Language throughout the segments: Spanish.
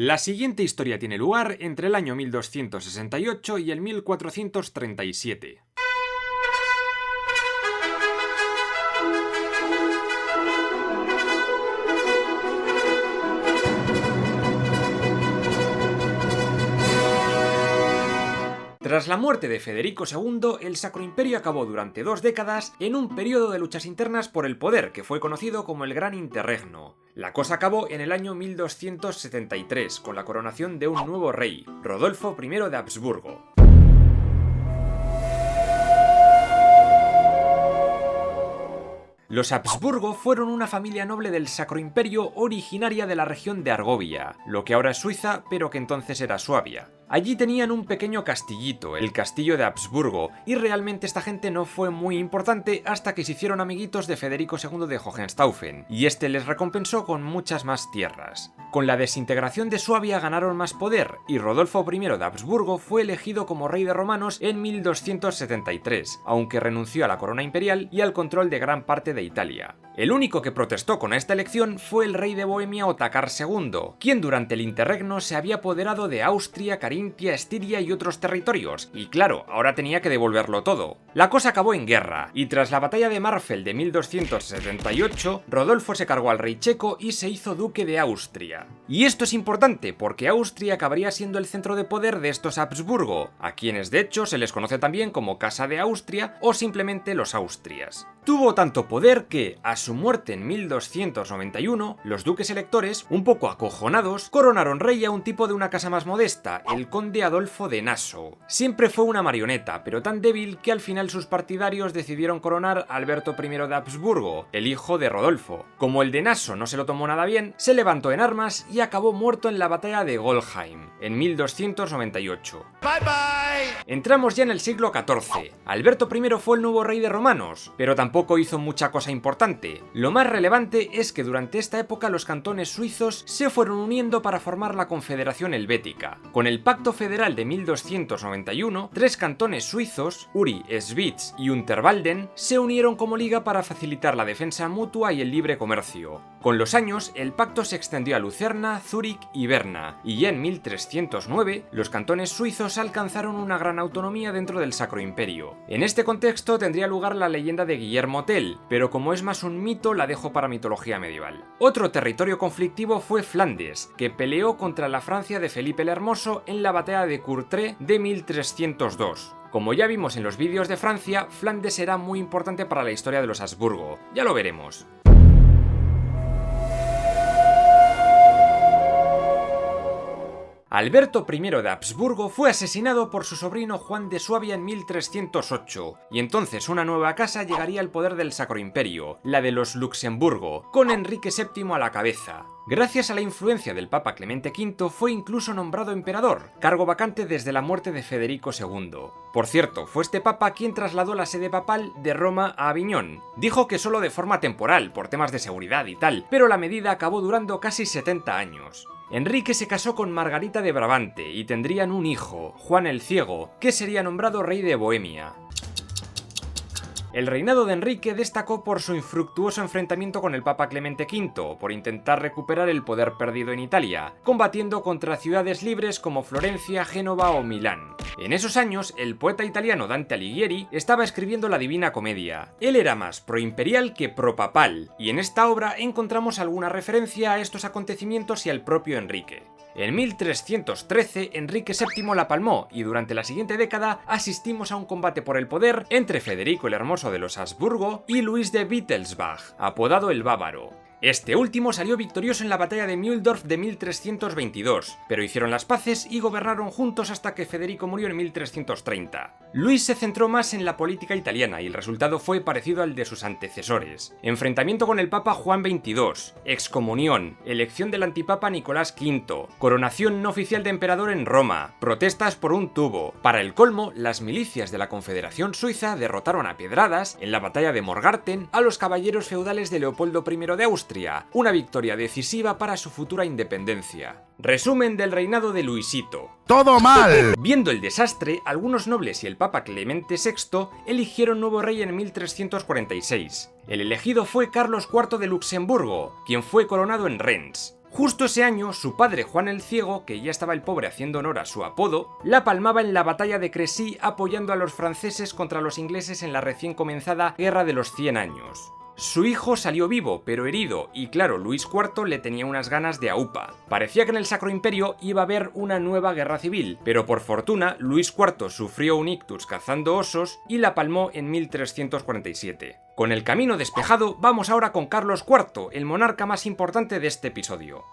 La siguiente historia tiene lugar entre el año 1268 y el 1437. Tras la muerte de Federico II, el Sacro Imperio acabó durante 2 décadas en un periodo de luchas internas por el poder que fue conocido como el Gran Interregno. La cosa acabó en el año 1273, con la coronación de un nuevo rey, Rodolfo I de Habsburgo. Los Habsburgo fueron una familia noble del Sacro Imperio originaria de la región de Argovia, lo que ahora es Suiza, pero que entonces era Suabia. Allí tenían un pequeño castillito, el castillo de Habsburgo, y realmente esta gente no fue muy importante hasta que se hicieron amiguitos de Federico II de Hohenstaufen, y este les recompensó con muchas más tierras. Con la desintegración de Suabia ganaron más poder, y Rodolfo I de Habsburgo fue elegido como rey de romanos en 1273, aunque renunció a la corona imperial y al control de gran parte de Italia. El único que protestó con esta elección fue el rey de Bohemia Otakar II, quien durante el interregno se había apoderado de Austria, Carintia, Estiria y otros territorios, y claro, ahora tenía que devolverlo todo. La cosa acabó en guerra, y tras la batalla de Marfel de 1278, Rodolfo se cargó al rey checo y se hizo duque de Austria. Y esto es importante, porque Austria acabaría siendo el centro de poder de estos Habsburgo, a quienes de hecho se les conoce también como Casa de Austria o simplemente los Austrias. Tuvo tanto poder que, a su muerte en 1291, los duques electores, un poco acojonados, coronaron rey a un tipo de una casa más modesta, el conde Adolfo de Nassau. Siempre fue una marioneta, pero tan débil que al final sus partidarios decidieron coronar a Alberto I de Habsburgo, el hijo de Rodolfo. Como el de Nassau no se lo tomó nada bien, se levantó en armas y acabó muerto en la batalla de Goldheim, en 1298. Bye bye. Entramos ya en el siglo XIV. Alberto I fue el nuevo rey de romanos, pero tampoco hizo mucha cosa importante. Lo más relevante es que durante esta época los cantones suizos se fueron uniendo para formar la Confederación Helvética. Con el Pacto Federal de 1291, 3 cantones suizos, Uri, Schwyz y Unterwalden, se unieron como liga para facilitar la defensa mutua y el libre comercio. Con los años, el pacto se extendió a Lucerna, Zúrich y Berna, y ya en 1309, los cantones suizos alcanzaron una gran autonomía dentro del Sacro Imperio. En este contexto tendría lugar la leyenda de Guillermo Tell, pero como es más un mito, la dejo para mitología medieval. Otro territorio conflictivo fue Flandes, que peleó contra la Francia de Felipe el Hermoso en la batalla de Courtrai de 1302. Como ya vimos en los vídeos de Francia, Flandes será muy importante para la historia de los Habsburgo, ya lo veremos. Alberto I de Habsburgo fue asesinado por su sobrino Juan de Suabia en 1308, y entonces una nueva casa llegaría al poder del Sacro Imperio, la de los Luxemburgo, con Enrique VII a la cabeza. Gracias a la influencia del Papa Clemente V fue incluso nombrado emperador, cargo vacante desde la muerte de Federico II. Por cierto, fue este papa quien trasladó la sede papal de Roma a Aviñón. Dijo que solo de forma temporal, por temas de seguridad y tal, pero la medida acabó durando casi 70 años. Enrique se casó con Margarita de Brabante y tendrían un hijo, Juan el Ciego, que sería nombrado rey de Bohemia. El reinado de Enrique destacó por su infructuoso enfrentamiento con el Papa Clemente V, por intentar recuperar el poder perdido en Italia, combatiendo contra ciudades libres como Florencia, Génova o Milán. En esos años, el poeta italiano Dante Alighieri estaba escribiendo la Divina Comedia. Él era más proimperial que propapal, y en esta obra encontramos alguna referencia a estos acontecimientos y al propio Enrique. En 1313, Enrique VII la palmó y durante la siguiente década asistimos a un combate por el poder entre Federico el Hermoso de los Habsburgo y Luis de Wittelsbach, apodado el Bávaro. Este último salió victorioso en la batalla de Mühldorf de 1322, pero hicieron las paces y gobernaron juntos hasta que Federico murió en 1330. Luis se centró más en la política italiana y el resultado fue parecido al de sus antecesores. Enfrentamiento con el Papa Juan XXII, excomunión, elección del antipapa Nicolás V, coronación no oficial de emperador en Roma, protestas por un tubo. Para el colmo, las milicias de la Confederación Suiza derrotaron a pedradas, en la batalla de Morgarten, a los caballeros feudales de Leopoldo I de Austria, una victoria decisiva para su futura independencia. Resumen del reinado de Luisito. ¡Todo mal! Viendo el desastre, algunos nobles y el Papa Clemente VI eligieron nuevo rey en 1346. El elegido fue Carlos IV de Luxemburgo, quien fue coronado en Rennes. Justo ese año, su padre Juan el Ciego, que ya estaba el pobre haciendo honor a su apodo, la palmaba en la batalla de Crecy apoyando a los franceses contra los ingleses en la recién comenzada Guerra de los 100 años. Su hijo salió vivo, pero herido, y claro, Luis IV le tenía unas ganas de aupa. Parecía que en el Sacro Imperio iba a haber una nueva guerra civil, pero por fortuna, Luis IV sufrió un ictus cazando osos y la palmó en 1347. Con el camino despejado, vamos ahora con Carlos IV, el monarca más importante de este episodio.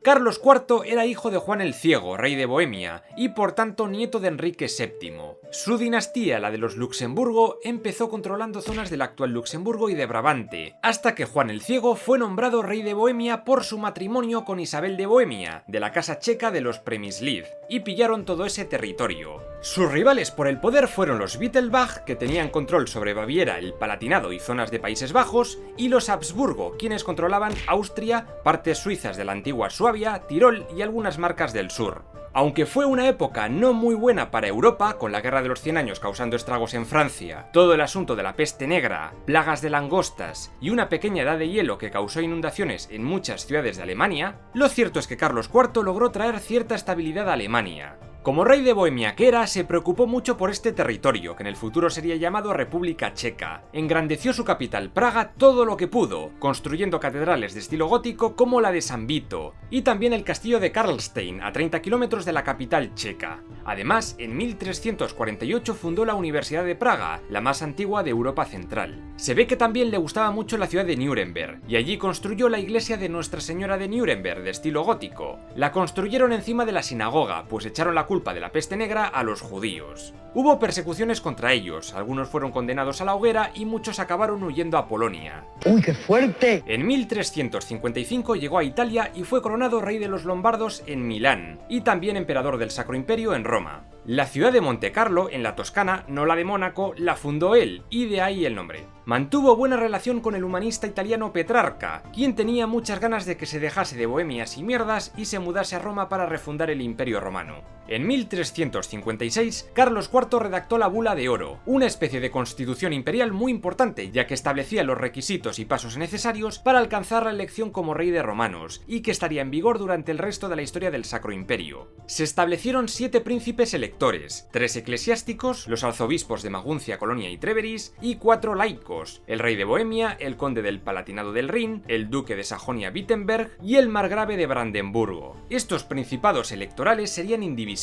Carlos IV era hijo de Juan el Ciego, rey de Bohemia, y por tanto nieto de Enrique VII. Su dinastía, la de los Luxemburgo, empezó controlando zonas del actual Luxemburgo y de Brabante, hasta que Juan el Ciego fue nombrado rey de Bohemia por su matrimonio con Isabel de Bohemia, de la casa checa de los Přemysliv, y pillaron todo ese territorio. Sus rivales por el poder fueron los Wittelsbach, que tenían control sobre Baviera, el Palatinado y zonas de Países Bajos, y los Habsburgo, quienes controlaban Austria, partes suizas de la antigua Suabia, Tirol y algunas marcas del sur. Aunque fue una época no muy buena para Europa, con la Guerra de los 100 años causando estragos en Francia, todo el asunto de la peste negra, plagas de langostas y una pequeña edad de hielo que causó inundaciones en muchas ciudades de Alemania, lo cierto es que Carlos IV logró traer cierta estabilidad a Alemania. Como rey de Bohemia que era, se preocupó mucho por este territorio, que en el futuro sería llamado República Checa. Engrandeció su capital, Praga, todo lo que pudo, construyendo catedrales de estilo gótico como la de San Vito, y también el castillo de Karlstein, a 30 kilómetros de la capital checa. Además, en 1348 fundó la Universidad de Praga, la más antigua de Europa Central. Se ve que también le gustaba mucho la ciudad de Nuremberg, y allí construyó la iglesia de Nuestra Señora de Nuremberg, de estilo gótico. La construyeron encima de la sinagoga, pues echaron la culpa de la peste negra a los judíos. Hubo persecuciones contra ellos, algunos fueron condenados a la hoguera y muchos acabaron huyendo a Polonia. ¡Uy, qué fuerte! En 1355 llegó a Italia y fue coronado rey de los lombardos en Milán, y también emperador del Sacro Imperio en Roma. La ciudad de Montecarlo, en la Toscana, no la de Mónaco, la fundó él, y de ahí el nombre. Mantuvo buena relación con el humanista italiano Petrarca, quien tenía muchas ganas de que se dejase de bohemias y mierdas y se mudase a Roma para refundar el Imperio Romano. En 1356, Carlos IV redactó la Bula de Oro, una especie de constitución imperial muy importante, ya que establecía los requisitos y pasos necesarios para alcanzar la elección como rey de romanos, y que estaría en vigor durante el resto de la historia del Sacro Imperio. Se establecieron 7 príncipes electores, 3 eclesiásticos, los arzobispos de Maguncia, Colonia y Treveris, y 4 laicos, el rey de Bohemia, el conde del Palatinado del Rin, el duque de Sajonia-Wittenberg y el margrave de Brandenburgo. Estos principados electorales serían indivisibles.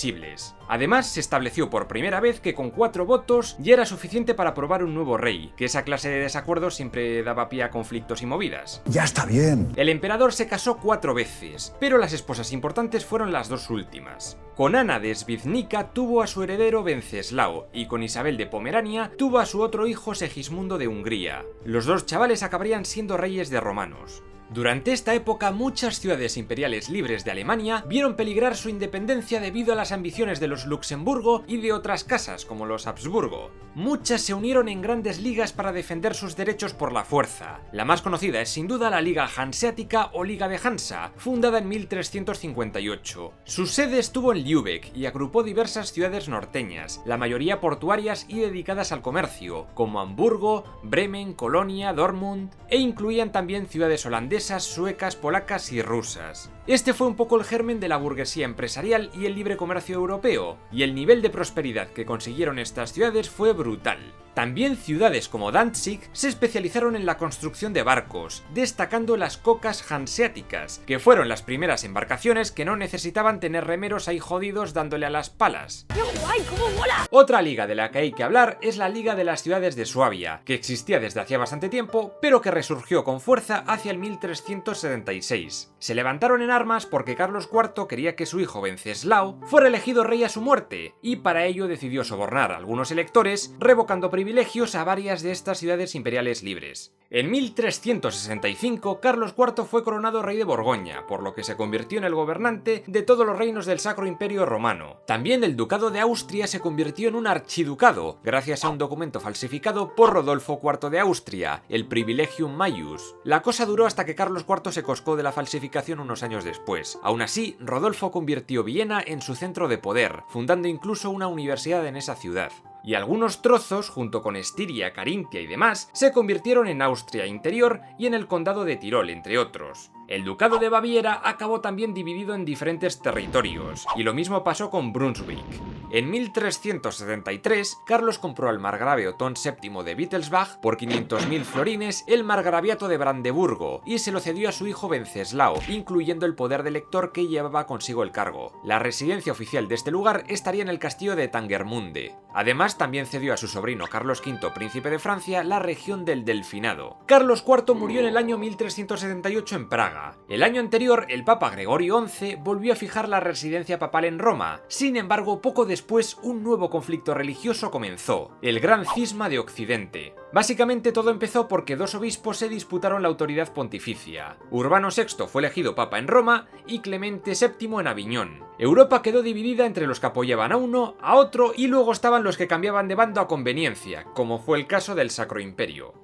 Además, se estableció por primera vez que con 4 votos ya era suficiente para aprobar un nuevo rey, que esa clase de desacuerdos siempre daba pie a conflictos y movidas. ¡Ya está bien! El emperador se casó 4 veces, pero las esposas importantes fueron las 2 últimas. Con Ana de Svidnica tuvo a su heredero Wenceslao, y con Isabel de Pomerania tuvo a su otro hijo Segismundo de Hungría. Los 2 chavales acabarían siendo reyes de romanos. Durante esta época, muchas ciudades imperiales libres de Alemania vieron peligrar su independencia debido a las ambiciones de los Luxemburgo y de otras casas, como los Habsburgo. Muchas se unieron en grandes ligas para defender sus derechos por la fuerza. La más conocida es sin duda la Liga Hanseática o Liga de Hansa, fundada en 1358. Su sede estuvo en Lübeck y agrupó diversas ciudades norteñas, la mayoría portuarias y dedicadas al comercio, como Hamburgo, Bremen, Colonia, Dortmund, e incluían también ciudades holandesas, suecas, polacas y rusas. Este fue un poco el germen de la burguesía empresarial y el libre comercio europeo, y el nivel de prosperidad que consiguieron estas ciudades fue brutal. También ciudades como Danzig se especializaron en la construcción de barcos, destacando las cocas hanseáticas, que fueron las primeras embarcaciones que no necesitaban tener remeros ahí jodidos dándole a las palas. ¡Qué guay! ¡Cómo mola! Otra liga de la que hay que hablar es la Liga de las Ciudades de Suabia, que existía desde hacía bastante tiempo, pero que resurgió con fuerza hacia el 1376. Se levantaron en armas porque Carlos IV quería que su hijo Wenceslao fuera elegido rey a su muerte, y para ello decidió sobornar a algunos electores, revocando privilegios a varias de estas ciudades imperiales libres. En 1365, Carlos IV fue coronado rey de Borgoña, por lo que se convirtió en el gobernante de todos los reinos del Sacro Imperio Romano. También el Ducado de Austria se convirtió en un archiducado, gracias a un documento falsificado por Rodolfo IV de Austria, el Privilegium Maius. La cosa duró hasta que Carlos IV se coscó de la falsificación unos años después. Aún así, Rodolfo convirtió Viena en su centro de poder, fundando incluso una universidad en esa ciudad. y algunos trozos, junto con Estiria, Carintia y demás, se convirtieron en Austria Interior y en el condado de Tirol, entre otros. El ducado de Baviera acabó también dividido en diferentes territorios, y lo mismo pasó con Brunswick. En 1373, Carlos compró al margrave Otón VII de Wittelsbach por 500.000 florines el margraviato de Brandeburgo y se lo cedió a su hijo Wenceslao, incluyendo el poder de elector que llevaba consigo el cargo. La residencia oficial de este lugar estaría en el castillo de Tangermunde. Además, también cedió a su sobrino Carlos V, príncipe de Francia, la región del Delfinado. Carlos IV murió en el año 1378 en Praga. El año anterior, el Papa Gregorio XI volvió a fijar la residencia papal en Roma. Sin embargo, poco después, un nuevo conflicto religioso comenzó, el Gran Cisma de Occidente. Básicamente todo empezó porque dos obispos se disputaron la autoridad pontificia. Urbano VI fue elegido papa en Roma y Clemente VII en Aviñón. Europa quedó dividida entre los que apoyaban a uno, a otro y luego estaban los que cambiaban de bando a conveniencia, como fue el caso del Sacro Imperio.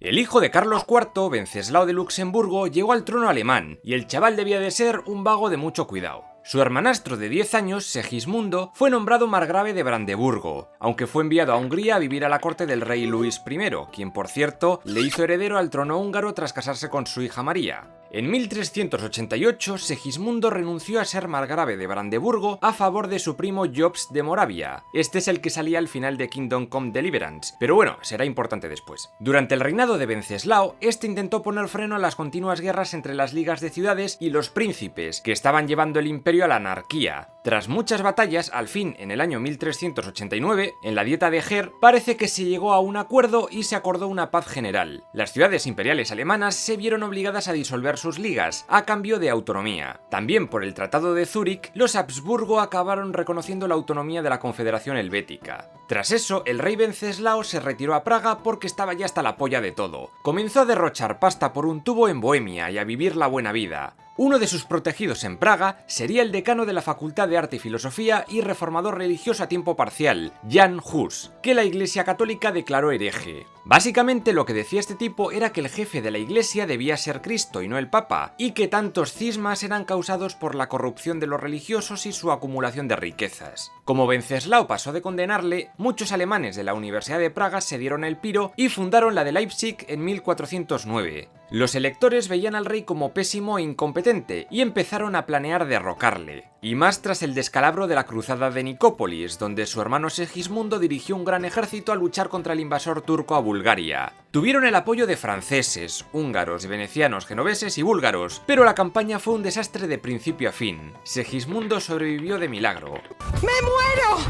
El hijo de Carlos IV, Wenceslao de Luxemburgo, llegó al trono alemán, y el chaval debía de ser un vago de mucho cuidado. Su hermanastro de 10 años, Segismundo, fue nombrado margrave de Brandeburgo, aunque fue enviado a Hungría a vivir a la corte del rey Luis I, quien por cierto le hizo heredero al trono húngaro tras casarse con su hija María. En 1388, Segismundo renunció a ser margrave de Brandeburgo a favor de su primo Jobst de Moravia. Este es el que salía al final de Kingdom Come Deliverance, pero bueno, será importante después. Durante el reinado de Wenceslao, este intentó poner freno a las continuas guerras entre las ligas de ciudades y los príncipes, que estaban llevando el imperio a la anarquía. Tras muchas batallas, al fin, en el año 1389, en la Dieta de Ger, parece que se llegó a un acuerdo y se acordó una paz general. Las ciudades imperiales alemanas se vieron obligadas a disolver sus ligas, a cambio de autonomía. También por el Tratado de Zúrich, los Habsburgo acabaron reconociendo la autonomía de la Confederación Helvética. Tras eso, el rey Wenceslao se retiró a Praga porque estaba ya hasta la polla de todo. Comenzó a derrochar pasta por un tubo en Bohemia y a vivir la buena vida. Uno de sus protegidos en Praga sería el decano de la Facultad de Arte y Filosofía y reformador religioso a tiempo parcial, Jan Hus, que la Iglesia Católica declaró hereje. Básicamente lo que decía este tipo era que el jefe de la Iglesia debía ser Cristo y no el Papa, y que tantos cismas eran causados por la corrupción de los religiosos y su acumulación de riquezas. Como Wenceslao pasó de condenarle, muchos alemanes de la Universidad de Praga se dieron el piro y fundaron la de Leipzig en 1409. Los electores veían al rey como pésimo e incompetente y empezaron a planear derrocarle. Y más tras el descalabro de la cruzada de Nicópolis, donde su hermano Segismundo dirigió un gran ejército a luchar contra el invasor turco a Bulgaria. Tuvieron el apoyo de franceses, húngaros, venecianos, genoveses y búlgaros, pero la campaña fue un desastre de principio a fin. Segismundo sobrevivió de milagro. ¡Me muero!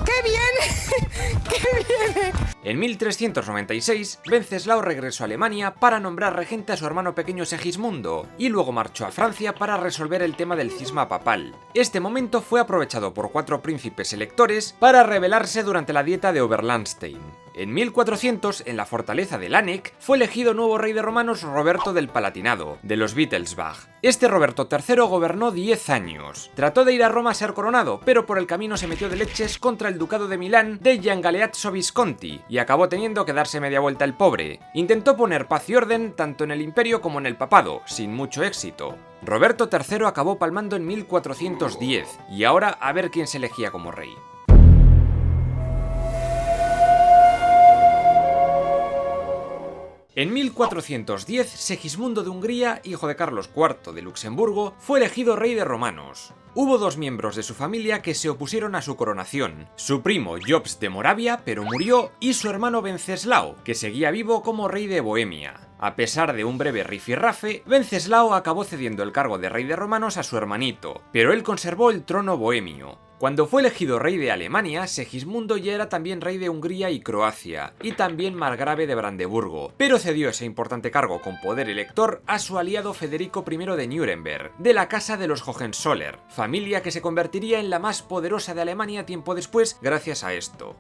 ¡Qué bien! ¡Qué bien! En 1396, Wenceslao regresó a Alemania para nombrar regente a su hermano pequeño Segismundo, y luego marchó a Francia para resolver el tema del cisma papal. Este momento fue aprovechado por 4 príncipes electores para rebelarse durante la Dieta de Oberlandstein. En 1400, en la fortaleza de Lanek, fue elegido nuevo rey de romanos Roberto del Palatinado, de los Wittelsbach. Este Roberto III gobernó 10 años. Trató de ir a Roma a ser coronado, pero por el camino se metió de leches contra el ducado de Milán de Gian Galeazzo Visconti, y acabó teniendo que darse media vuelta el pobre. Intentó poner paz y orden tanto en el imperio como en el papado, sin mucho éxito. Roberto III acabó palmando en 1410, y ahora a ver quién se elegía como rey. En 1410, Segismundo de Hungría, hijo de Carlos IV de Luxemburgo, fue elegido rey de romanos. Hubo 2 miembros de su familia que se opusieron a su coronación, su primo Jobst de Moravia, pero murió, y su hermano Wenceslao, que seguía vivo como rey de Bohemia. A pesar de un breve rifirrafe, Wenceslao acabó cediendo el cargo de rey de romanos a su hermanito, pero él conservó el trono bohemio. Cuando fue elegido rey de Alemania, Segismundo ya era también rey de Hungría y Croacia, y también margrave de Brandeburgo, pero cedió ese importante cargo con poder elector a su aliado Federico I de Nuremberg, de la casa de los Hohenzoller, familia que se convertiría en la más poderosa de Alemania tiempo después gracias a esto.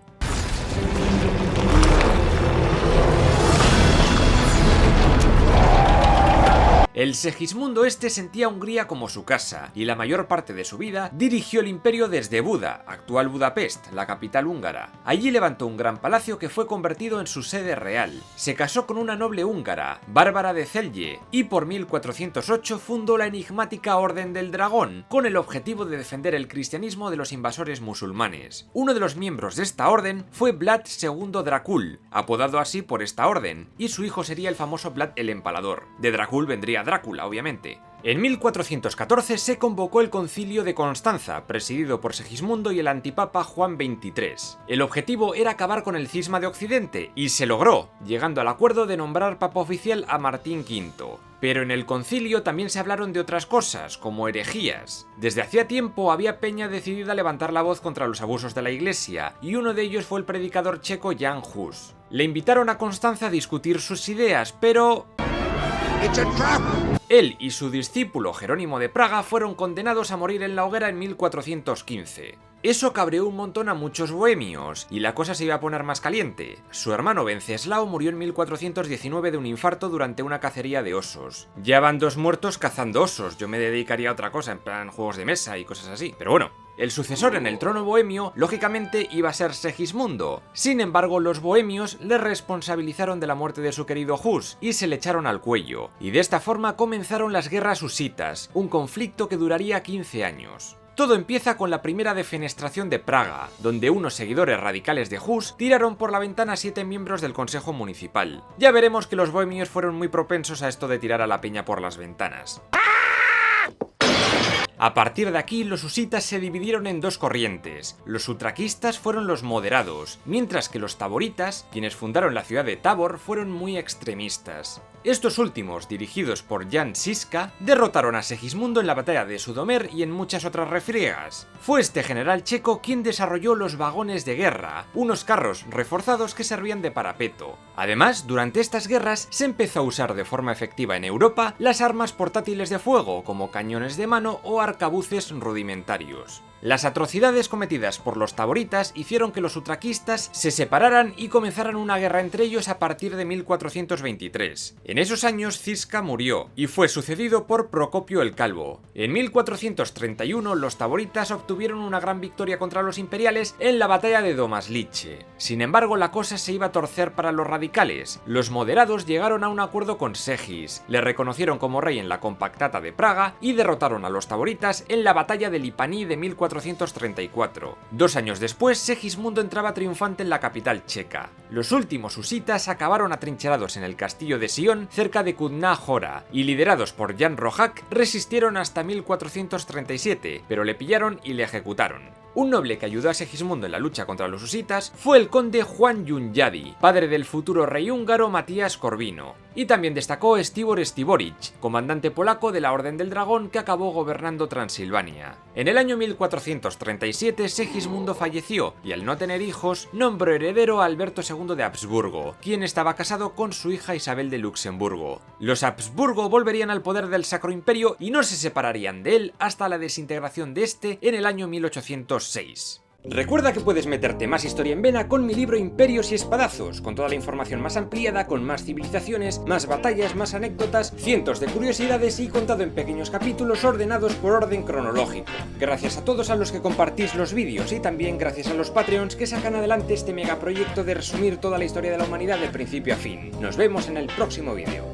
El Segismundo este sentía Hungría como su casa y la mayor parte de su vida dirigió el imperio desde Buda, actual Budapest, la capital húngara. Allí levantó un gran palacio que fue convertido en su sede real. Se casó con una noble húngara, Bárbara de Celje, y por 1408 fundó la enigmática Orden del Dragón, con el objetivo de defender el cristianismo de los invasores musulmanes. Uno de los miembros de esta orden fue Vlad II Dracul, apodado así por esta orden, y su hijo sería el famoso Vlad el Empalador. De Dracul vendría Drácula, obviamente. En 1414 se convocó el Concilio de Constanza, presidido por Segismundo y el antipapa Juan XXIII. El objetivo era acabar con el cisma de Occidente, y se logró, llegando al acuerdo de nombrar papa oficial a Martín V. Pero en el concilio también se hablaron de otras cosas, como herejías. Desde hacía tiempo había peña decidida a levantar la voz contra los abusos de la iglesia, y uno de ellos fue el predicador checo Jan Hus. Le invitaron a Constanza a discutir sus ideas, pero... Él y su discípulo Jerónimo de Praga fueron condenados a morir en la hoguera en 1415. Eso cabreó un montón a muchos bohemios, y la cosa se iba a poner más caliente. Su hermano Wenceslao murió en 1419 de un infarto durante una cacería de osos. Ya van 2 muertos cazando osos, yo me dedicaría a otra cosa, en plan juegos de mesa y cosas así, pero bueno. El sucesor en el trono bohemio, lógicamente, iba a ser Segismundo. Sin embargo, los bohemios le responsabilizaron de la muerte de su querido Hus y se le echaron al cuello. Y de esta forma comenzaron las guerras husitas, un conflicto que duraría 15 años. Todo empieza con la primera defenestración de Praga, donde unos seguidores radicales de Hus tiraron por la ventana a 7 miembros del consejo municipal. Ya veremos que los bohemios fueron muy propensos a esto de tirar a la peña por las ventanas. A partir de aquí, los husitas se dividieron en 2 corrientes. Los utraquistas fueron los moderados, mientras que los taboritas, quienes fundaron la ciudad de Tabor, fueron muy extremistas. Estos últimos, dirigidos por Jan Žižka, derrotaron a Segismundo en la batalla de Sudomer y en muchas otras refriegas. Fue este general checo quien desarrolló los vagones de guerra, unos carros reforzados que servían de parapeto. Además, durante estas guerras se empezó a usar de forma efectiva en Europa las armas portátiles de fuego, como cañones de mano o arcabuces rudimentarios. Las atrocidades cometidas por los taboritas hicieron que los utraquistas se separaran y comenzaran una guerra entre ellos a partir de 1423. En esos años Žižka murió y fue sucedido por Procopio el Calvo. En 1431 los taboritas obtuvieron una gran victoria contra los imperiales en la batalla de Domaslice. Sin embargo, la cosa se iba a torcer para los radicales. Los moderados llegaron a un acuerdo con Segis, le reconocieron como rey en la Compactata de Praga y derrotaron a los taboritas en la batalla de Lipaní de 1434. 2 años después, Segismundo entraba triunfante en la capital checa. Los últimos husitas acabaron atrincherados en el castillo de Sion, cerca de Kutná Hora, y liderados por Jan Rožák, resistieron hasta 1437, pero le pillaron y le ejecutaron. Un noble que ayudó a Segismundo en la lucha contra los husitas fue el conde Juan Hunyadi, padre del futuro rey húngaro Matías Corvino. Y también destacó Stibor Stiborich, comandante polaco de la Orden del Dragón que acabó gobernando Transilvania. En el año 1437 Segismundo falleció y al no tener hijos nombró heredero a Alberto II de Habsburgo, quien estaba casado con su hija Isabel de Luxemburgo. Los Habsburgo volverían al poder del Sacro Imperio y no se separarían de él hasta la desintegración de este en el año 1806. Recuerda que puedes meterte más historia en vena con mi libro Imperios y Espadazos, con toda la información más ampliada, con más civilizaciones, más batallas, más anécdotas, cientos de curiosidades y contado en pequeños capítulos ordenados por orden cronológico. Gracias a todos a los que compartís los vídeos y también gracias a los Patreons que sacan adelante este megaproyecto de resumir toda la historia de la humanidad de principio a fin. Nos vemos en el próximo vídeo.